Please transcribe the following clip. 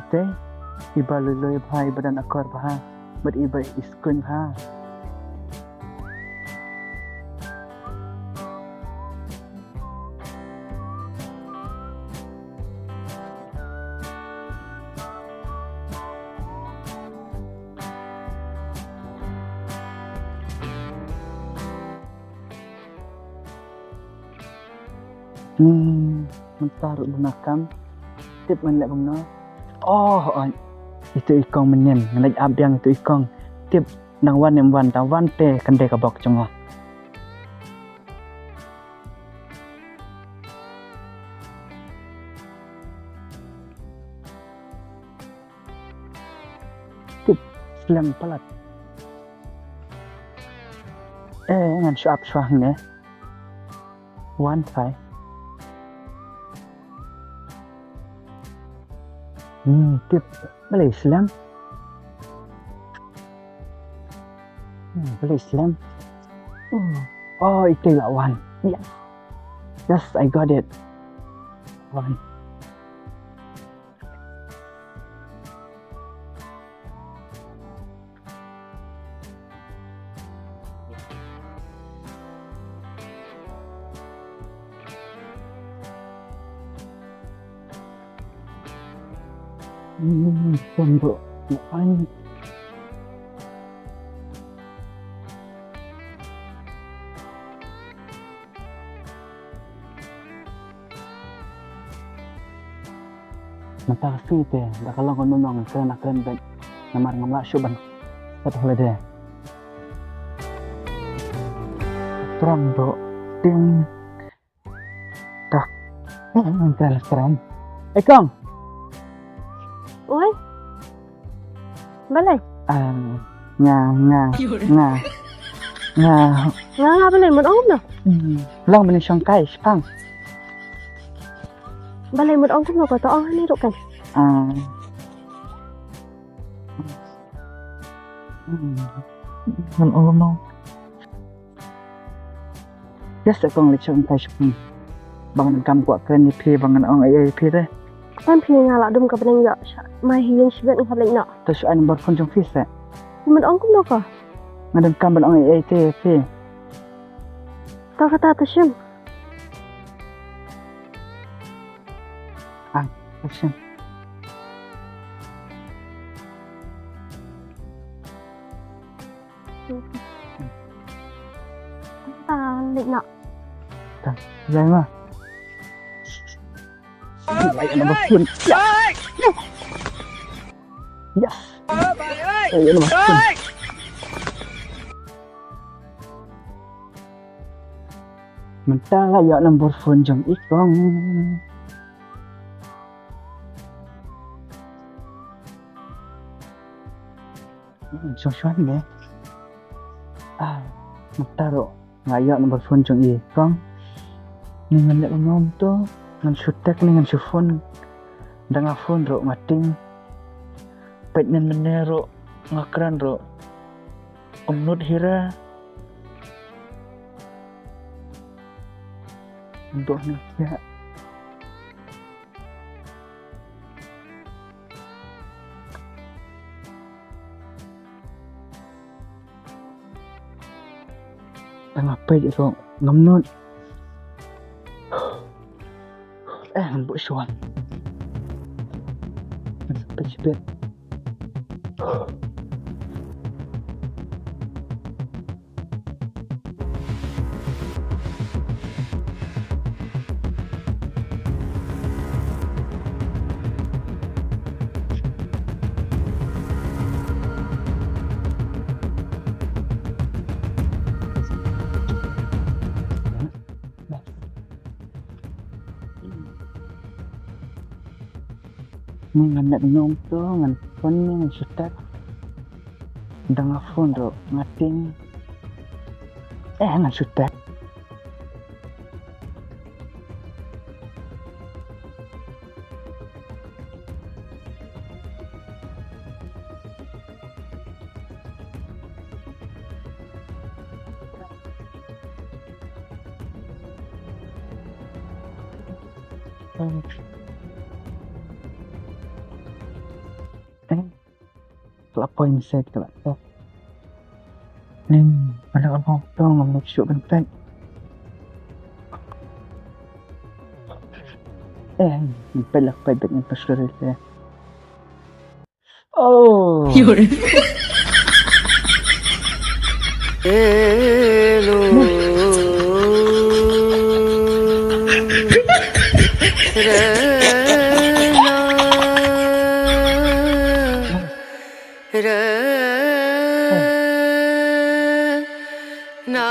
ite iba loloy bhai badan akor bha but iba iskun bha Mentaruh lunakam tip man lek bangno itu ikong menen ngalaj abdiang itu ikong tip nang wan em wan ta wan te kande ka bok chunga tip slam palat ngan shop shwang ne one five tip boleh Islam boleh Islam itu lah one yes I got it one pondok one mata fi te da kalau kon memang kena keren banget namar ngamla syuban betul deh terang do ding tak keren Kang ôi balai nga balai một ống đâu long bên trong cây Kang balai một ống không có to ống này độ cảnh mình ôm không yes sẽ còn lại trong cây Kang bằng cầm quả keren ni pi bằng ông ai pi đấy em phi ngala dum ka benang ya mai hiyan shibet ng hablay na terus an bor phone jong fi se một ống cũng đâu cả ngadam kam ban ông ai te pi ta kata tashim action ta định nọ ta dai ma lại nomor phone yes nomor phone mentah lah ya nomor phone jong ikong Joshua ni mentah ro ngaya nomor phone jong ikong ni ngalek ngom to ngan sutek ni ngan phone dengan phone ro mating pet men menero ngakran ro umnut hira untuk ni ya tengah pet ro ngamnut buat syuan cepet ngan nak nyom tu ngan phone ni ngan sutak dengan phone ro ngating ngan sutak kelapa yang saya kelapa. Ning, ada orang tong ngam syuk bentek. Pelak pebek ng pastoril eh. Oh! Yun. Na